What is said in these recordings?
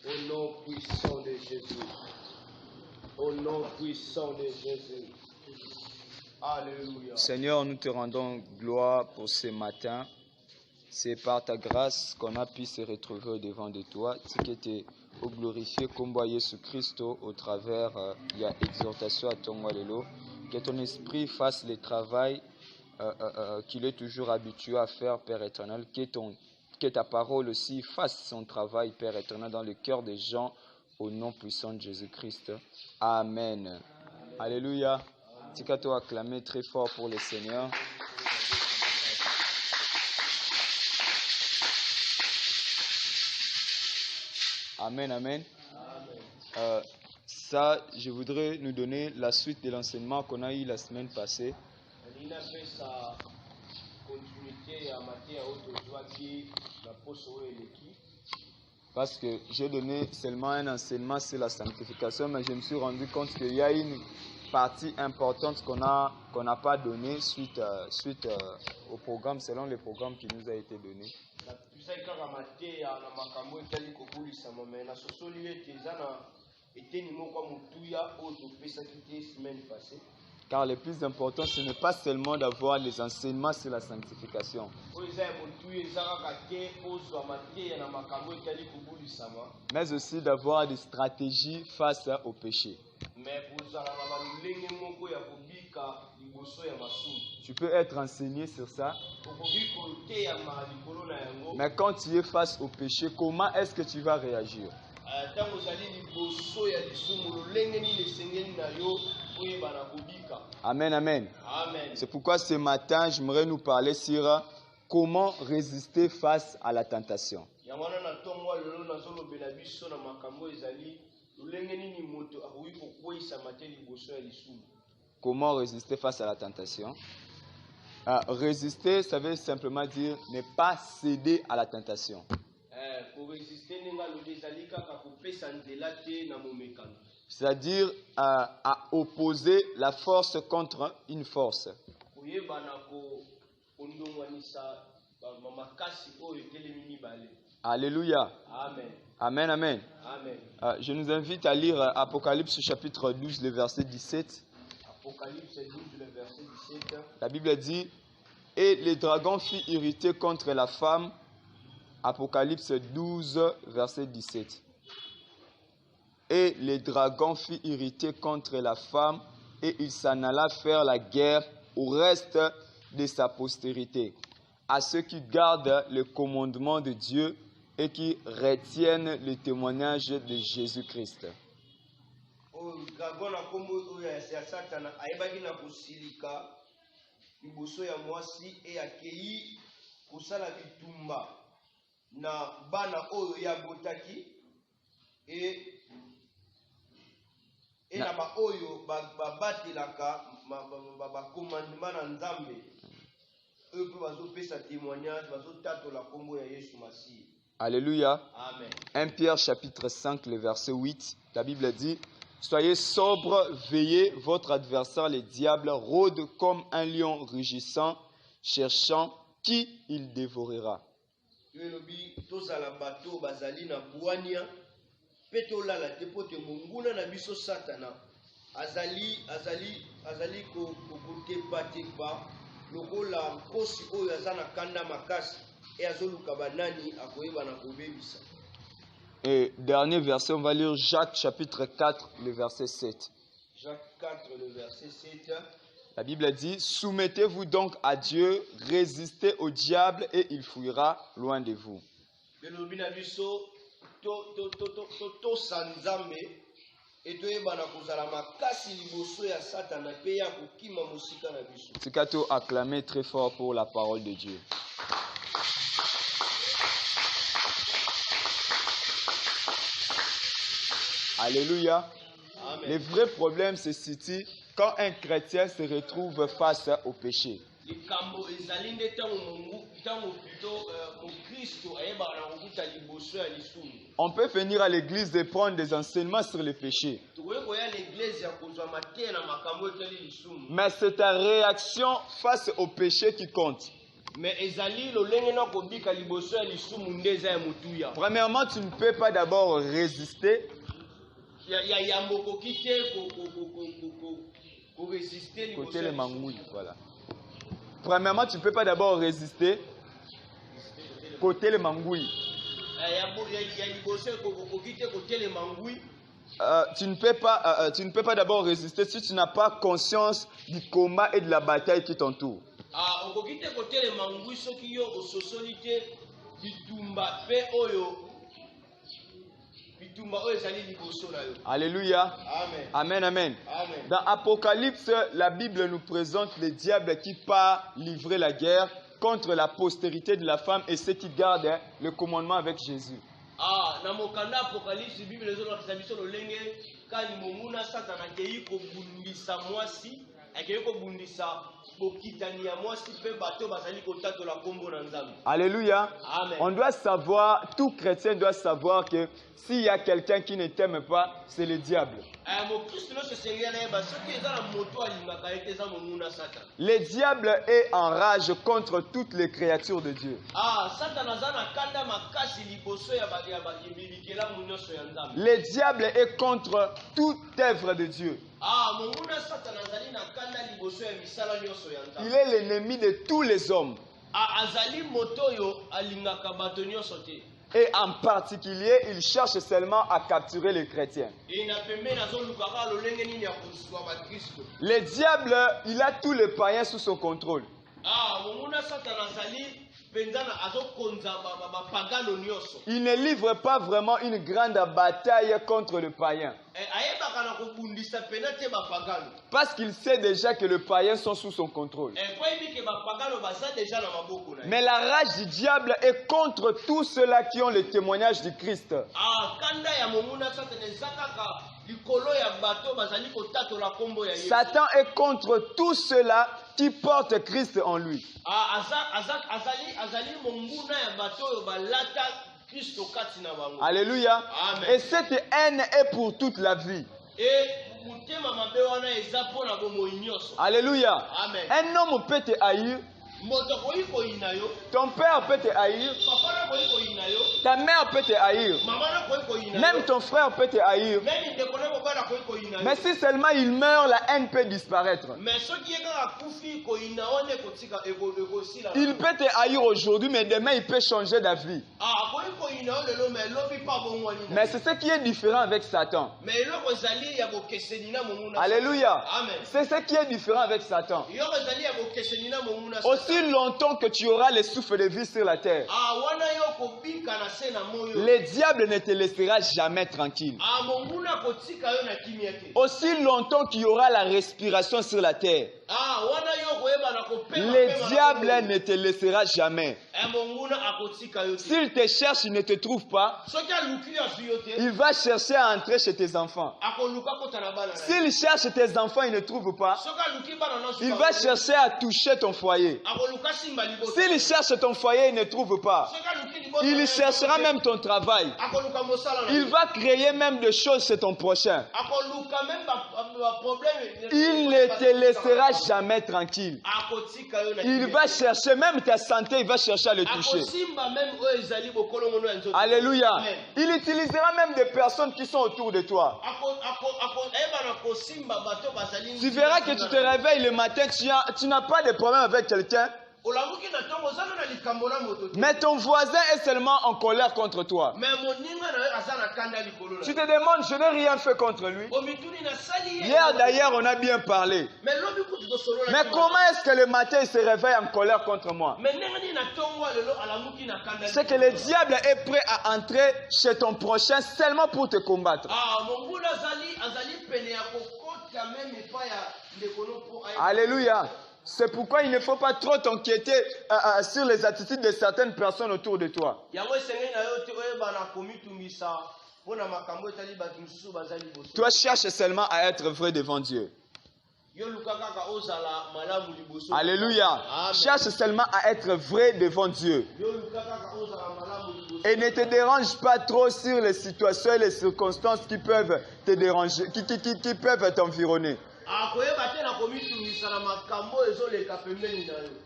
Au nom puissant de Jésus. Au nom puissant de Jésus. Alléluia. Seigneur, nous te rendons gloire pour ce matin. C'est par ta grâce qu'on a pu se retrouver au devant de toi. Tu que tu au glorifié comme Jésus Christ au travers il y a exhortation à ton lelo. Que ton esprit fasse le travail qu'il est toujours habitué à faire, Père éternel. Que ta parole aussi fasse son travail, Père éternel, dans le cœur des gens, au nom puissant de Jésus-Christ. Amen. Alléluia. Tikato acclamer très fort pour le Seigneur. Amen, amen. Ça, je voudrais nous donner la suite de l'enseignement qu'on a eu la semaine passée. Parce que j'ai donné seulement un enseignement sur la sanctification, mais je me suis rendu compte qu'il y a une partie importante qu'on n'a pas donnée suite au programme, selon le programme qui nous a été donné. Car le plus important, ce n'est pas seulement d'avoir les enseignements sur la sanctification, mais aussi d'avoir des stratégies face au péché. Tu peux être enseigné sur ça, mais quand tu es face au péché, comment est-ce que tu vas réagir? Amen, amen. C'est pourquoi ce matin, j'aimerais nous parler sur comment résister face à la tentation. Comment résister face à la tentation? Résister, ça veut simplement dire ne pas céder à la tentation. C'est-à-dire à opposer la force contre une force. Alléluia. Amen. Amen, amen. Amen. Je nous invite à lire Apocalypse chapitre 12, le verset 17. Apocalypse 12, le verset 17. La Bible dit, et le dragon fut irrité contre la femme. Apocalypse 12, verset 17. Et le dragon fut irrité contre la femme, et il s'en alla faire la guerre au reste de sa postérité, à ceux qui gardent le commandement de Dieu et qui retiennent le témoignage de Jésus-Christ. Na bana oyo ya botaki et na ba oyo ba batelaka ba commandement na Nzambe eux pe bazo pesa témoignage bazo tatola kombo ya Yesu Masihi. Alléluia. Amen. 1 Pierre chapitre 5 le verset 8, la Bible dit, soyez sobres, veillez, votre adversaire le diable rôde comme un lion rugissant, cherchant qui il dévorera. Elobi tozala bato bazali na bwania petola la tepote monguna na biso satana azali ko tepa lokola kosi oyo azana kanda makasi et azoluka banani akoyeba na kobebisa. Et dernier verset, on va lire Jacques chapitre 4 le verset 7. Jacques 4 le verset 7. La Bible dit, soumettez-vous donc à Dieu, résistez au diable et il fuira loin de vous. Tikato acclamez très fort pour la parole de Dieu. Alléluia. Amen. Le vrai problème se situe quand un chrétien se retrouve face au péché. On peut venir à l'église et prendre des enseignements sur le péché. Mais c'est ta réaction face au péché qui compte. Mais ezali lolenge na kobika liboso ya lisumu ndeza ya mutuya. Premièrement, tu ne peux pas d'abord résister. Ya yamboko kite ko résister liboso. Côté les mangouilles, voilà. Premièrement, tu ne peux pas d'abord résister. Côté les mangouilles. Ya liboso ko kite côté les mangouilles. Tu ne peux pas d'abord résister si tu n'as pas conscience du combat et de la bataille qui t'entoure. Alléluia. Amen. Amen. Dans Apocalypse, la Bible nous présente le diable qui part livrer la guerre contre la postérité de la femme et ceux qui gardent le commandement avec Jésus. Na mokanda Apocalypse Bible ezolakisa biso lolenge kani monguna Satana akei kobundisa mwasi akei kobundisa bokitani ya mwasi pe bato bazali kotatola kombo na Nzambe. Alléluia. Amen. On doit savoir, tout chrétien doit savoir que s'il y a quelqu'un qui ne t'aime pas, c'est le diable. Le diable est en rage contre toutes les créatures de Dieu. Le diable est contre toute œuvre de Dieu. Il est l'ennemi de tous les hommes. Et en particulier, il cherche seulement à capturer les chrétiens. Le diable, il a tous les païens sous son contrôle. Il ne livre pas vraiment une grande bataille contre le païen. Parce qu'il sait déjà que les païens sont sous son contrôle. Mais la rage du diable est contre tous ceux-là qui ont le témoignage du Christ. Satan est contre tous ceux-là qui portent Christ en lui. Alléluia. Amen. Et cette haine est pour toute la vie. Alléluia. Amen. Un homme peut te haïr. Ton père peut te haïr. Ta mère peut te haïr. Même ton frère peut te haïr. Mais si seulement il meurt, la haine peut disparaître. Il peut te haïr aujourd'hui, mais demain il peut changer d'avis. Mais c'est ce qui est différent avec Satan. Alléluia. C'est ce qui est différent avec Satan. Aussi longtemps que tu auras le souffle de vie sur la terre, le diable ne te laissera jamais tranquille. Aussi longtemps qu'il y aura la respiration sur la terre, le diable ne te laissera jamais. S'il te cherche, il ne te trouve pas, il va chercher à entrer chez tes enfants. S'il cherche tes enfants, il ne trouve pas, il va chercher à toucher ton foyer. S'il cherche ton foyer, il ne trouve pas, il cherchera même ton travail. Il va créer même des choses chez ton prochain. Il ne te laissera jamais tranquille. Il va chercher même ta santé, il va chercher à le toucher. Alléluia. Il utilisera même des personnes qui sont autour de toi. Tu verras que tu te réveilles le matin, tu n'as pas de problème avec quelqu'un. Mais ton voisin est seulement en colère contre toi. Tu te demandes, je n'ai rien fait contre lui. Hier d'ailleurs, on a bien parlé. Mais comment est-ce que le matin il se réveille en colère contre moi? C'est que le diable est prêt à entrer chez ton prochain seulement pour te combattre. Alléluia. C'est pourquoi il ne faut pas trop t'inquiéter sur les attitudes de certaines personnes autour de toi. Toi, cherche seulement à être vrai devant Dieu. Alléluia. Amen. Cherche seulement à être vrai devant Dieu. Et ne te dérange pas trop sur les situations et les circonstances qui peuvent te déranger, qui peuvent t'environner.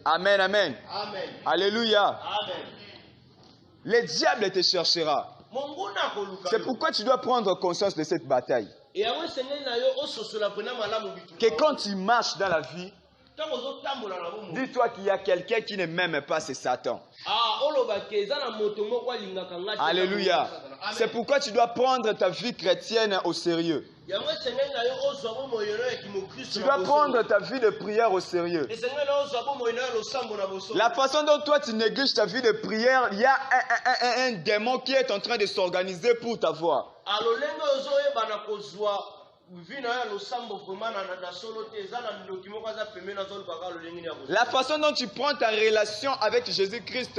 Amen, amen. Amen. Alléluia. Amen. Le diable te cherchera. C'est pourquoi tu dois prendre conscience de cette bataille. Que quand tu marches dans la vie, dis-toi qu'il y a quelqu'un qui ne m'aime pas, c'est Satan. Alléluia. C'est pourquoi tu dois prendre ta vie chrétienne au sérieux. Tu dois prendre ta vie de prière au sérieux. La façon dont toi tu négliges ta vie de prière, il y a un démon qui est en train de s'organiser pour t'avoir. La façon dont tu prends ta relation avec Jésus-Christ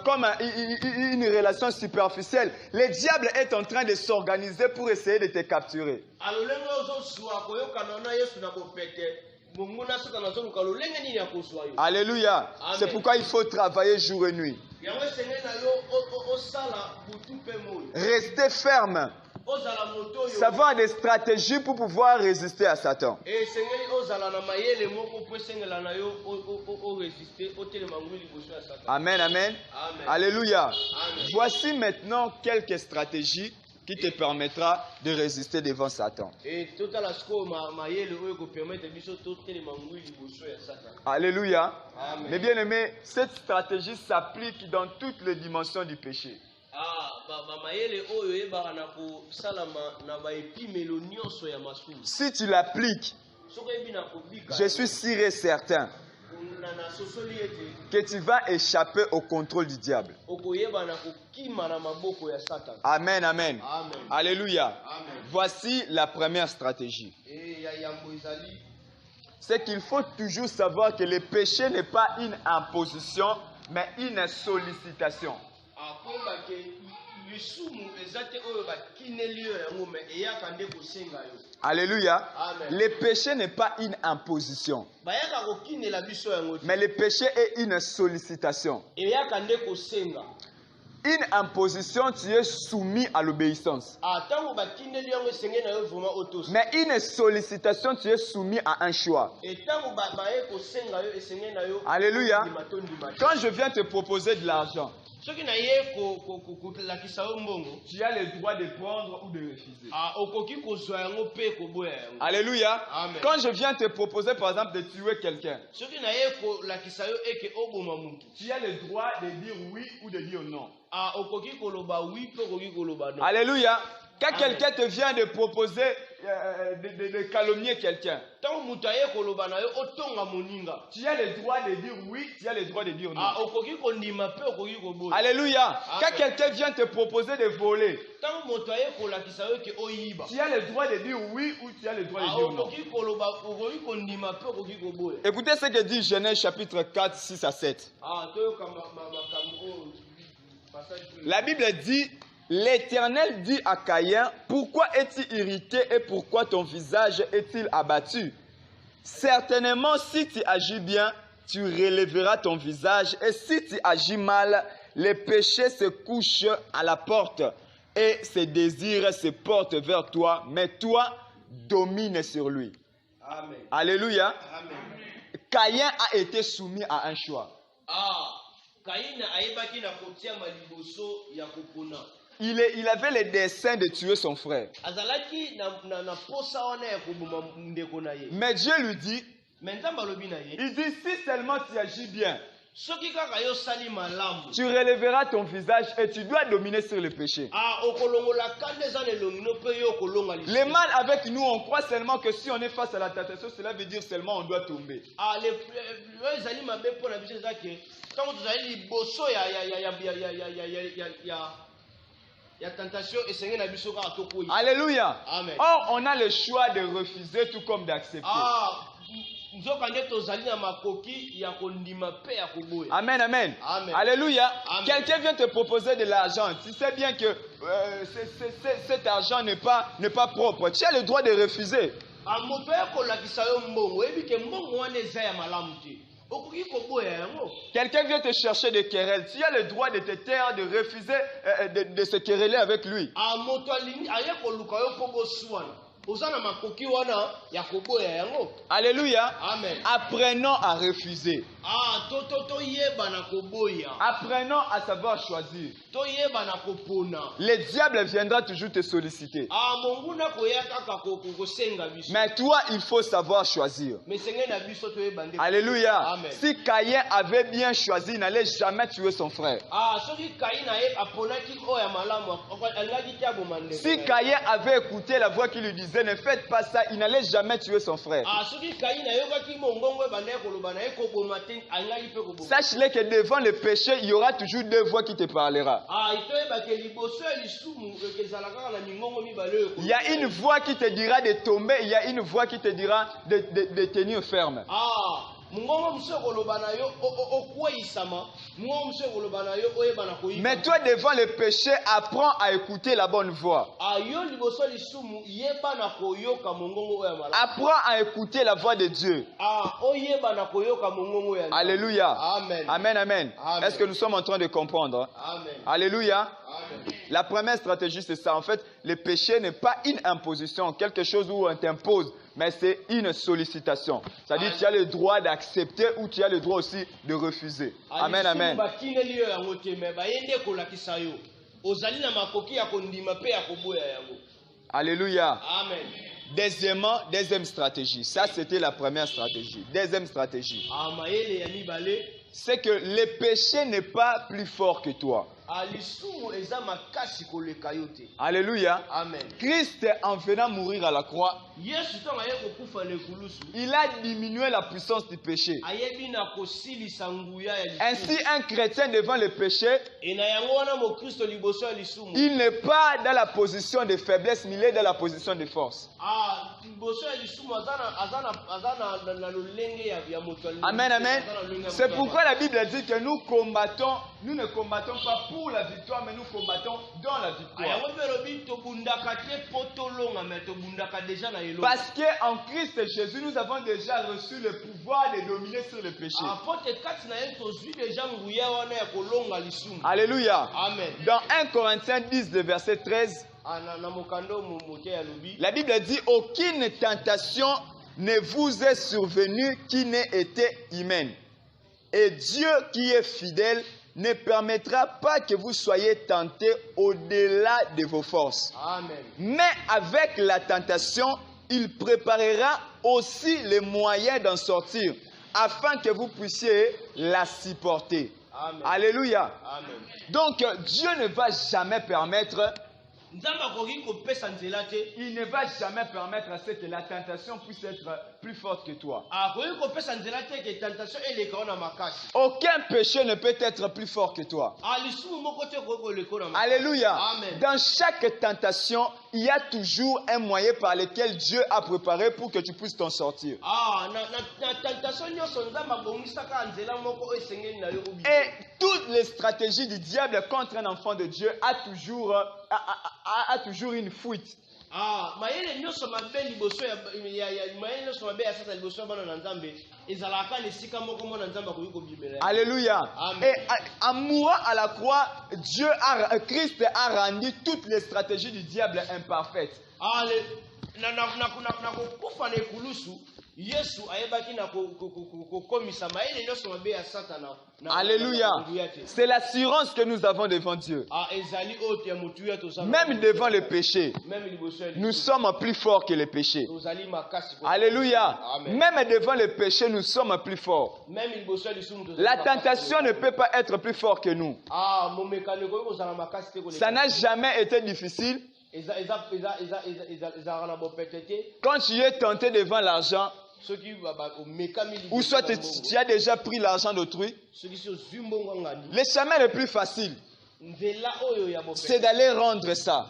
comme une relation superficielle, le diable est en train de s'organiser pour essayer de te capturer. Alléluia. C'est pourquoi il faut travailler jour et nuit. Restez ferme. Savoir des stratégies pour pouvoir résister à Satan. Amen, amen. Alléluia. Voici maintenant quelques stratégies qui te permettra de résister devant Satan. Alléluia. Mais bien aimé, cette stratégie s'applique dans toutes les dimensions du péché. Si tu l'appliques, je suis sûr et certain que tu vas échapper au contrôle du diable. Amen, amen. Alléluia. Amen. Voici la première stratégie. C'est qu'il faut toujours savoir que le péché n'est pas une imposition, mais une sollicitation. Alléluia. Amen. Le péché n'est pas une imposition, mais le péché est une sollicitation. Une imposition, tu es soumis à l'obéissance. Mais une sollicitation, tu es soumis à un choix. Alléluia. Quand je viens te proposer de l'argent, tu as le droit de prendre ou de refuser. Alléluia. Amen. Quand je viens te proposer par exemple de tuer quelqu'un, tu as le droit de dire oui ou de dire non. Alléluia. Quand quelqu'un te vient de proposer de calomnier quelqu'un, tu as le droit de dire oui, tu as le droit de dire non. Alléluia. Quand quelqu'un vient te proposer de voler, tu as le droit de dire oui ou tu as le droit de dire non. Écoutez ce que dit Genèse chapitre 4, 6 à 7. La Bible dit: L'Éternel dit à Caïn, pourquoi es-tu irrité et pourquoi ton visage est-il abattu? Certainement, si tu agis bien, tu relèveras ton visage, et si tu agis mal, le péché se couche à la porte et ses désirs se portent vers toi, mais toi, domine sur lui. Amen. Alléluia. Amen. Caïn a été soumis à un choix. Il avait le dessein de tuer son frère. Mais Dieu lui dit, il dit, si seulement tu agis bien, tu relèveras ton visage et tu dois dominer sur le péché. Le mal avec nous, on croit seulement que si on est face à la tentation, cela veut dire seulement on doit tomber. Alléluia. Amen. Or, on a le choix de refuser tout comme d'accepter. Amen, amen. Amen. Alléluia. Amen. Quelqu'un vient te proposer de l'argent. Tu sais bien que cet argent n'est pas propre. Tu as le droit de refuser. Quelqu'un vient te chercher des querelles. Tu as le droit de te taire, de refuser de se quereller avec lui. ozana makoki wana ya koboya yango. Alléluia. Amen. Apprenons à refuser. To yeba na koboya. Apprenons à savoir choisir. To yeba na kopona. Le diable viendra toujours te solliciter. Monguna koya kaka kosenga biso. Mais toi, il faut savoir choisir. Mais senge na biso to yeba nde. Alléluia. Amen. Si Caïn avait bien choisi, il n'allait jamais tuer son frère. Soki Caïn aponaki oya malamu alingaki tia bomande. Si Caïn avait écouté la voix qui lui disait ne faites pas ça, il n'allait jamais tuer son frère. Soki Caïn ayokaki mongongo bande koloba na ekoboma te alingaki pe koboma. Sache-le que devant le péché, il y aura toujours deux voix qui te parlera. Il y a une voix qui te dira de tomber, il y a une voix qui te dira de tenir ferme. Mais toi, devant le péché, apprends à écouter la bonne voix. Apprends à écouter la voix de Dieu. Alléluia. Amen. Amen, amen. Amen. Est-ce que nous sommes en train de comprendre? Amen. Alléluia. Amen. La première stratégie, c'est ça. En fait, le péché n'est pas une imposition, quelque chose où on t'impose, mais c'est une sollicitation. C'est-à-dire que tu as le droit d'accepter ou tu as le droit aussi de refuser. Amen, amen. Alléluia. Amen. Deuxièmement, deuxième stratégie. Ça, c'était la première stratégie. Deuxième stratégie, c'est que le péché n'est pas plus fort que toi. Alléluia. Amen. Christ, en venant mourir à la croix, il a diminué la puissance du péché. Ainsi, un chrétien devant le péché, il n'est pas dans la position de faiblesse, mais il est dans la position de force. Amen, amen. C'est pourquoi la Bible dit que nous ne combattons pas pour la victoire, mais nous combattons dans la victoire. Parce qu'en Christ Jésus, nous avons déjà reçu le pouvoir de dominer sur le péché. Alléluia. Amen. Dans 1 Corinthiens 10, le verset 13, la Bible dit « Aucune tentation ne vous est survenue qui n'ait été humaine. Et Dieu qui est fidèle ne permettra pas que vous soyez tentés au-delà de vos forces. Amen. Mais avec la tentation, il préparera aussi les moyens d'en sortir, afin que vous puissiez la supporter. » Amen. Alléluia. Amen. Donc Dieu ne va jamais permettre, il ne va jamais permettre à ce que la tentation puisse être plus forte que toi. Aucun péché ne peut être plus fort que toi. Alléluia. Amen. Dans chaque tentation, il y a toujours un moyen par lequel Dieu a préparé pour que tu puisses t'en sortir. Et toutes les stratégies du diable contre un enfant de Dieu a toujours une fuite. Alléluia. Amen. Et en mourant à la croix, Christ a rendu toutes les stratégies du diable imparfaites. Alléluia. C'est l'assurance que nous avons devant Dieu. Même devant le péché, nous sommes plus forts que le péché. Alléluia. Amen. Même devant le péché, nous sommes plus forts. La tentation ne peut pas être plus forte que nous. Ça n'a jamais été difficile. Quand tu es tenté devant l'argent, ou soit tu as déjà pris l'argent d'autrui, le chemin le plus facile, c'est d'aller rendre ça.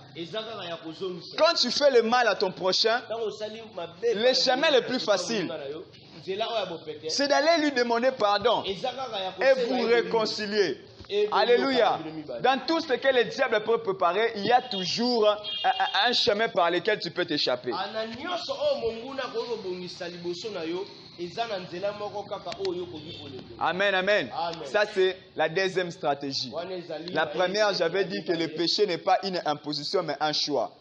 Quand tu fais le mal à ton prochain, le chemin le plus facile, c'est d'aller lui demander pardon et vous réconcilier. Alléluia. Dans tout ce que le diable peut préparer, il y a toujours un chemin par lequel tu peux t'échapper. Amen, amen. Ça, c'est la deuxième stratégie. La première, j'avais dit que le péché n'est pas une imposition, mais un choix.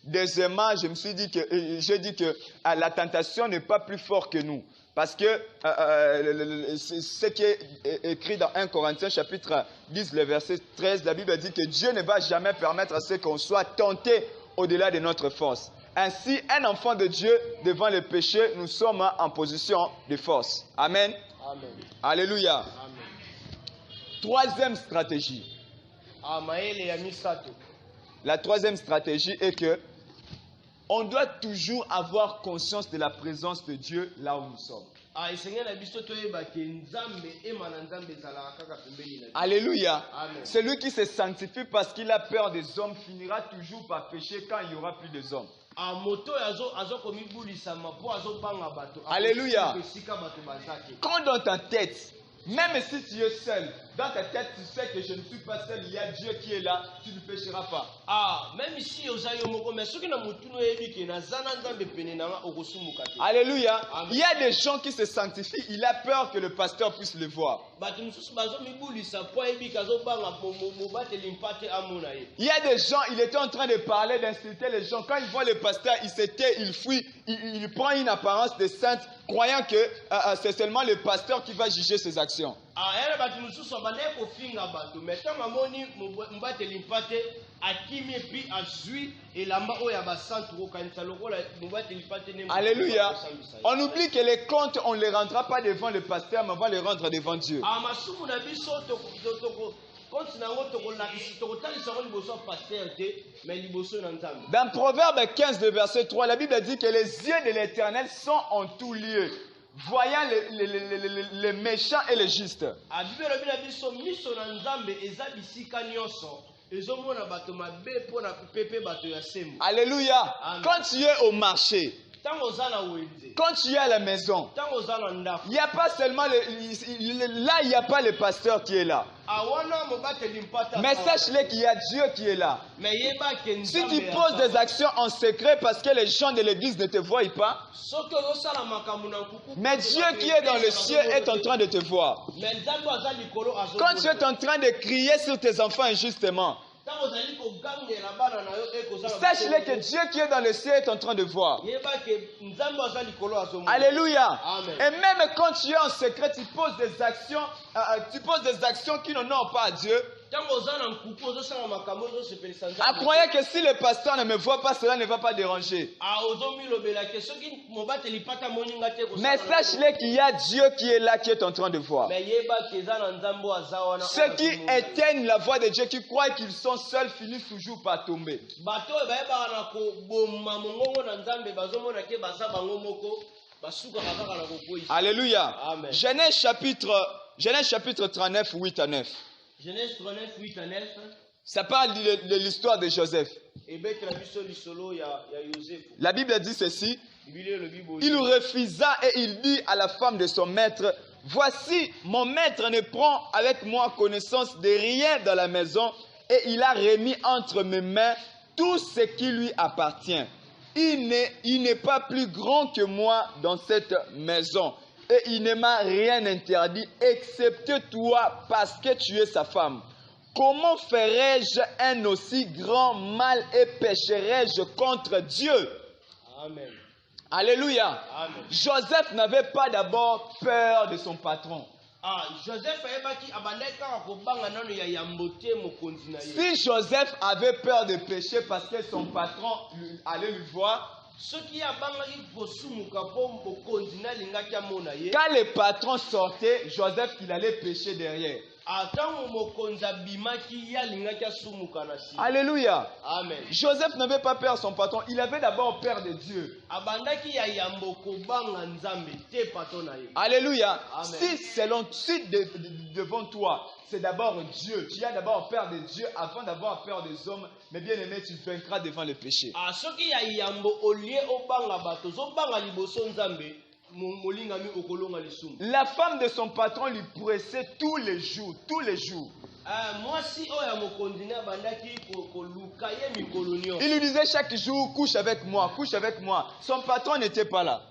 Deuxièmement, j'ai dit que la tentation n'est pas plus forte que nous. Parce que ce qui est écrit dans 1 Corinthiens chapitre 10, le verset 13, la Bible dit que Dieu ne va jamais permettre à ce qu'on soit tenté au-delà de notre force. Ainsi, un enfant de Dieu, devant le péché, nous sommes en position de force. Amen. Amen. Alléluia. Amen. Troisième stratégie. La troisième stratégie est que on doit toujours avoir conscience de la présence de Dieu là où nous sommes. Alléluia. Amen. Celui qui se sanctifie parce qu'il a peur des hommes finira toujours par pécher quand il n'y aura plus des hommes. Alléluia. Quand dans ta tête, même si tu es seul, dans ta tête tu sais que je ne suis pas seul, il y a Dieu qui est là, tu ne pécheras pas. Alléluia. Amen. Il y a des gens qui se sanctifient, il a peur que le pasteur puisse le voir. Il y a des gens, il était en train de parler, d'insulter les gens. Quand il voit le pasteur, il se tait, il fuit, il prend une apparence de sainte, croyant que c'est seulement le pasteur qui va juger ses actions. Alléluia. On oublie que les comptes, on ne les rendra pas devant le pasteur, mais on va les rendre devant Dieu. Dans Proverbe 15, le verset 3, la Bible dit que les yeux de l'Éternel sont en tout lieu, voyant les méchants et les justes. Alléluia. Amen. Quand tu es au marché, quand tu es à la maison, il n'y a pas seulement là, il n'y a pas le pasteur qui est là. Mais sache-le qu'il y a Dieu qui est là. Si tu poses des actions en secret parce que les gens de l'église ne te voient pas, mais Dieu qui est dans le ciel est en train de te voir. Quand tu es en train de crier sur tes enfants injustement, sache-le que Dieu qui est dans le ciel est en train de voir. Alléluia. Amen. Et même quand tu es en secret, tu poses des actions qui n'honorent pas à Dieu. En croyant que si le pasteur ne me voit pas, cela ne va pas déranger. Mais sache-le qu'il y a Dieu qui est là, qui est en train de voir. Ceux qui éteignent la voix de Dieu, qui croient qu'ils sont seuls, finissent toujours par tomber. Alléluia. Amen. Genèse chapitre 39, 8 à 9. Genèse 39, 8 à 9. Ça parle de l'histoire de Joseph. La Bible dit ceci. Il refusa et il dit à la femme de son maître, « Voici, mon maître ne prend avec moi connaissance de rien dans la maison et il a remis entre mes mains tout ce qui lui appartient. Il n'est pas plus grand que moi dans cette maison. Et il ne m'a rien interdit, excepté toi, parce que tu es sa femme. Comment ferais-je un aussi grand mal et pécherais-je contre Dieu? » Amen. Alléluia. Amen. Joseph n'avait pas d'abord peur de son patron. Si Joseph avait peur de pécher parce que son patron allait lui voir, quand le patron sortait, Joseph, il allait pécher derrière. Alléluia. Amen. Joseph n'avait pas peur de son patron, il avait d'abord peur de Dieu. Alléluia. Amen. Si devant toi, c'est d'abord Dieu, tu as d'abord peur de Dieu avant d'avoir peur des hommes, mais bien aimé, tu vaincras devant le péché. La femme de son patron lui pressait tous les jours, tous les jours. Il lui disait chaque jour, couche avec moi, couche avec moi. Son patron n'était pas là.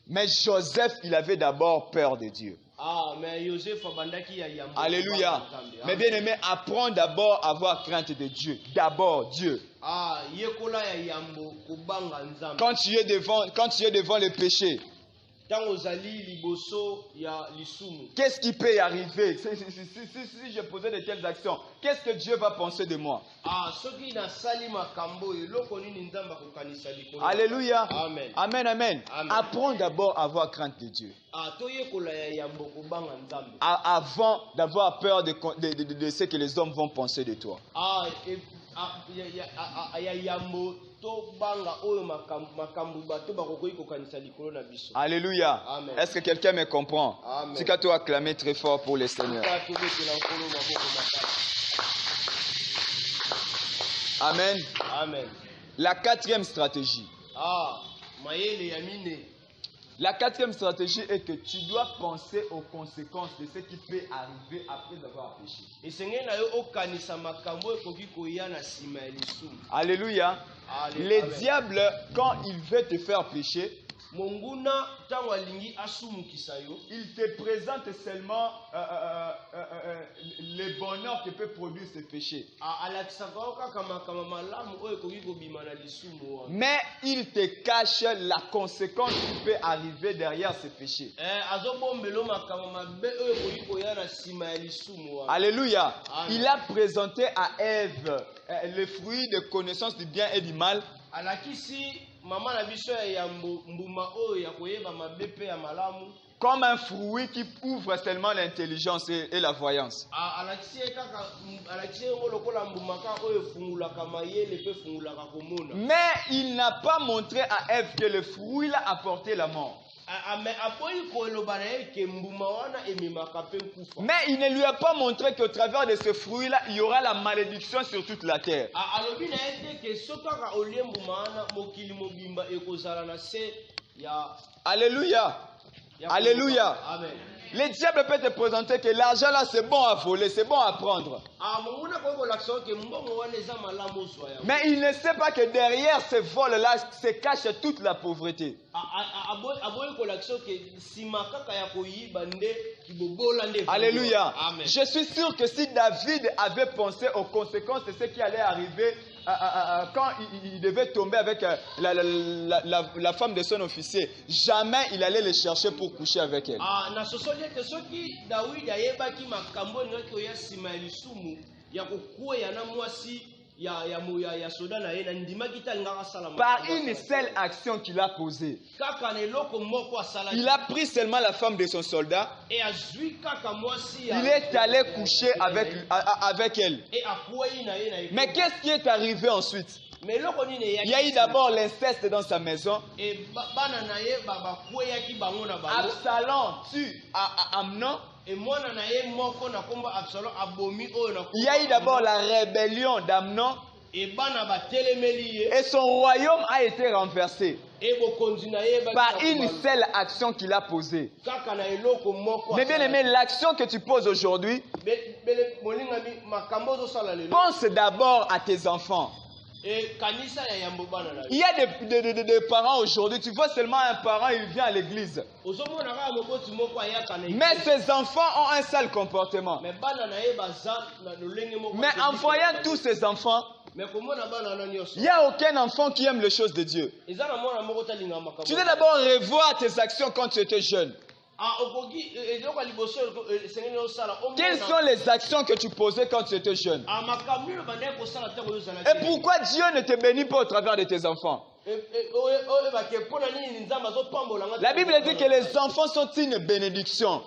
Mais Joseph, il avait d'abord peur de Dieu. Ah, mais Joseph abandaki ya yambo. Alléluia. Mais bien aimé, apprends d'abord à avoir crainte de Dieu. D'abord Dieu. Ah, yekola ya yambo kubanga nzambe. Quand tu es devant le péché, Tango zali liboso ya lisumu. qu'est-ce qui peut y arriver? Si je posais de telles actions, qu'est-ce que Dieu va penser de moi? Ah, soki na sali makambo eloko nini nzamba kokanisa likolo. Alléluia. Amen. Amen, amen. Amen. Apprends d'abord à avoir crainte de Dieu. Ah, to yekola ya yambo kubanga nzambe. Avant d'avoir peur de ce que les hommes vont penser de toi. Ah, ya yambo to banga oyo makambo bato bakokoyi kokanisa likolo na biso. Alléluia. Amen. Est-ce que quelqu'un me comprend? Amen. Tu qu'à toi acclamer très fort pour le Seigneur. Amen. Amen. La quatrième stratégie. Ah, mayele ya mine. La quatrième stratégie est que tu dois penser aux conséquences de ce qui peut arriver après avoir péché. Esenge na yo okanisa makambo ekoki koya na sima ya lisumu. Alléluia. Les diables, quand il veut te faire pécher, Monguna tango alingi asumukisa yo, il te présente seulement le bonheur que peut produire ce péché. alakisaka yo kaka makambo malamu oyo ekoki kobima na lisumu wana. Mais il te cache la conséquence qui peut arriver derrière ce péché. Azobombelo makambo mabe oyo ekoki koya na sima ya lisumu wana. Alléluia. Amen. Il a présenté à Ève le fruit de connaissance du bien et du mal. Alakisi mama na biso ya mbuma oyo ya koyeba mabe pe ya malamu. Comme un fruit qui ouvre seulement l'intelligence et la voyance. Mais il n'a pas montré à Ève que le fruit l'a apporté la mort. Mais il ne lui a pas montré qu'au travers de ce fruit-là, il y aura la malédiction sur toute la terre. Alléluia. Alléluia. Amen. Le diable peut te présenter que l'argent là c'est bon à voler, c'est bon à prendre. Mais il ne sait pas que derrière ce vol là se cache toute la pauvreté. Alléluia. Amen. Je suis sûr que si David avait pensé aux conséquences de ce qui allait arriver quand il devait tomber avec la femme de son officier, jamais il allait le chercher pour coucher avec elle. Par une seule action qu'il a posée, il a pris seulement la femme de son soldat, il est allé coucher avec elle. Mais qu'est-ce qui est arrivé ensuite? Il y a eu d'abord l'inceste dans sa maison. Absalom tue Amnon. Il y a eu d'abord la rébellion d'Amnon. Et son royaume a été renversé par une seule action qu'il a posée. Mais bien aimé, l'action que tu poses aujourd'hui, pense d'abord à tes enfants. Il y a des parents aujourd'hui, tu vois seulement un parent, il vient à l'église. Mais ses enfants ont un sale comportement. Mais en voyant tous ces enfants, il n'y a aucun enfant qui aime les choses de Dieu. Tu dois d'abord revoir tes actions quand tu étais jeune. Quelles sont les actions que tu posais quand tu étais jeune? Et pourquoi Dieu ne te bénit pas au travers de tes enfants? La Bible dit que les enfants sont une bénédiction.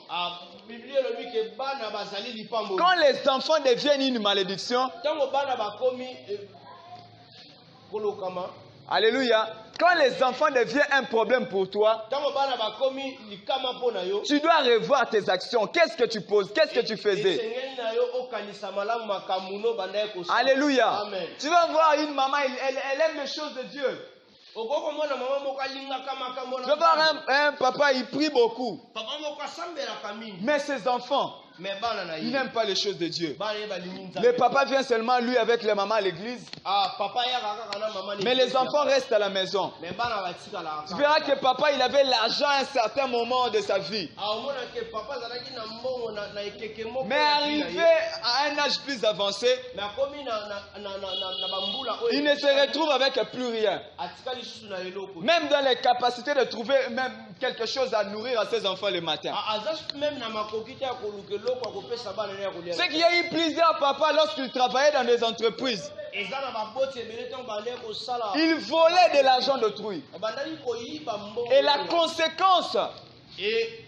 Quand les enfants deviennent une malédiction, alléluia. Quand les enfants deviennent un problème pour toi, tu dois revoir tes actions. Qu'est-ce que tu poses? Qu'est-ce que tu faisais? Alléluia. Amen. Tu vas voir une maman, elle aime les choses de Dieu. Tu vas voir un papa, il prie beaucoup. Mais ses enfants, Mais bana na Il ye. n'aime pas les choses de Dieu. Bana ye balingi nzambe. Le papa vient seulement lui avec les mamans à l'église. Ah, papa ya kaka na maman. Mais les enfants restent à la maison. Mais bana batika la. Tu verras que papa, il avait l'argent à un certain moment de sa vie. Ah, on a que papa zalaki na mbongo na ekeke moko. Mais arrivé à un âge plus avancé, Mais komi na bambula il ne se retrouve avec plus rien. atika lisusu na eloko. Même dans les capacités de trouver même quelque chose à nourrir à ses enfants le matin. Même na makoki te akoluka eloko akopesa bana ne akolia. C'est qu'il y a eu plusieurs papas lorsqu'ils travaillaient dans des entreprises. Eza na baboti ebele tango bande kosala. Ils volaient de l'argent d'autrui. Bandaki koyiba mbongo. Et la conséquence, et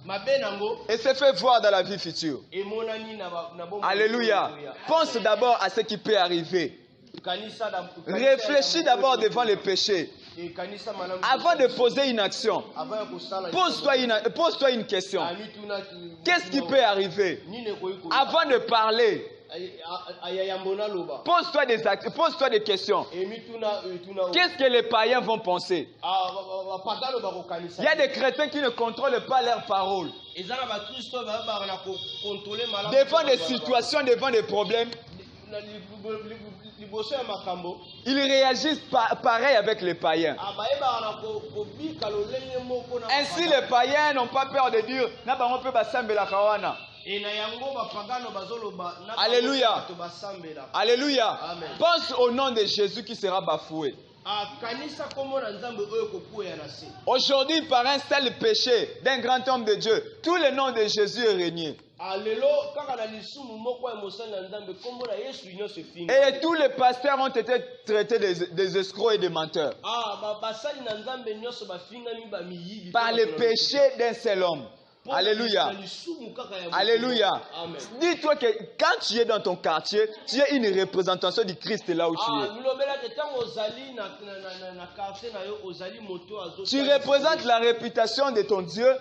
mabe nango et se fait voir dans la vie future. emonani na bombo. Alléluia. Pense d'abord à ce qui peut arriver. Réfléchis d'abord devant le péché. Avant de poser une action, pose-toi une question. Qu'est-ce qui peut arriver? Avant de parler, pose-toi des questions. Qu'est-ce que les païens vont penser? Il y a des chrétiens qui ne contrôlent pas leurs paroles. Devant des situations, devant des problèmes, ils réagissent pareil avec les païens. Ainsi, les païens n'ont pas peur de dire Alléluia. Alléluia. Pense au nom de Jésus qui sera bafoué. Aujourd'hui, par un seul péché d'un grand homme de Dieu, tout le nom de Jésus est régné. Et tous les pasteurs ont été traités des escrocs et des menteurs. Par le péché d'un seul homme. Alléluia. Alléluia. Dis-toi que quand tu es dans ton quartier, tu es une représentation du Christ là où tu es. Tu représentes la réputation de ton Dieu.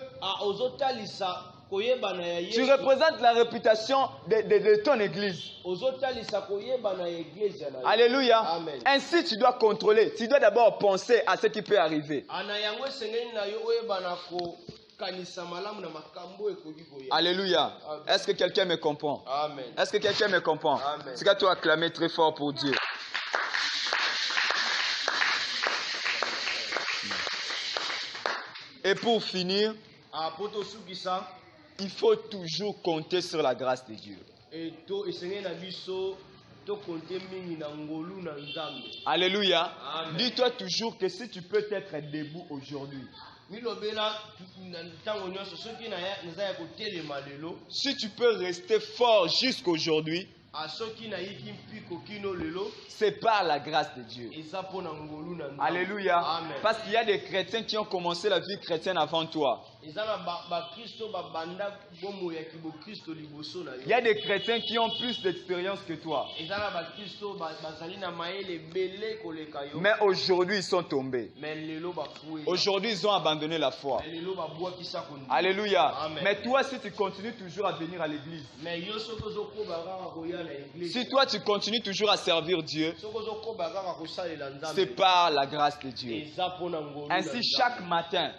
Tu représentes la réputation de ton église. Alléluia. Amen. Ainsi, tu dois contrôler. Tu dois d'abord penser à ce qui peut arriver. Alléluia. Est-ce que quelqu'un me comprend? Amen. Est-ce que quelqu'un me comprend? C'est qu'à toi acclamer très fort pour Dieu. Et pour finir, il faut toujours compter sur la grâce de Dieu. Alléluia. Dis-toi toujours que si tu peux être debout aujourd'hui, si tu peux rester fort jusqu'aujourd'hui, c'est par la grâce de Dieu. Alléluia. Amen. Parce qu'il y a des chrétiens qui ont commencé la vie chrétienne avant toi. Il y a des chrétiens qui ont plus d'expérience que toi. Mais aujourd'hui, ils sont tombés. Aujourd'hui, ils ont abandonné la foi. Alléluia. Amen. Mais toi, si tu continues toujours à venir à l'église, si toi, tu continues toujours à servir Dieu, c'est par la grâce de Dieu. Ainsi, chaque matin,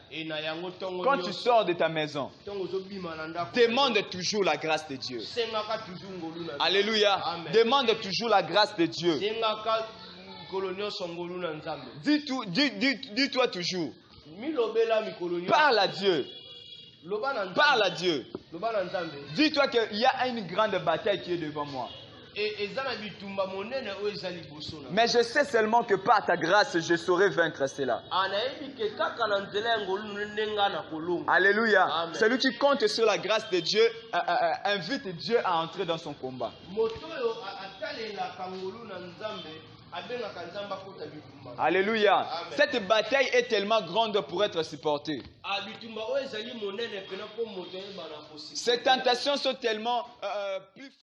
quand tu sors de ta maison, demande toujours la grâce de Dieu. Alléluia. Amen. Demande toujours la grâce de Dieu. Dis-toi toujours. Parle à Dieu. Parle à Dieu. Dis-toi qu'il y a une grande bataille qui est devant moi. Mais je sais seulement que par ta grâce, je saurai vaincre cela. Alléluia. Amen. Celui qui compte sur la grâce de Dieu invite Dieu à entrer dans son combat. Alléluia. Amen. Cette bataille est tellement grande pour être supportée. Ces tentations sont tellement plus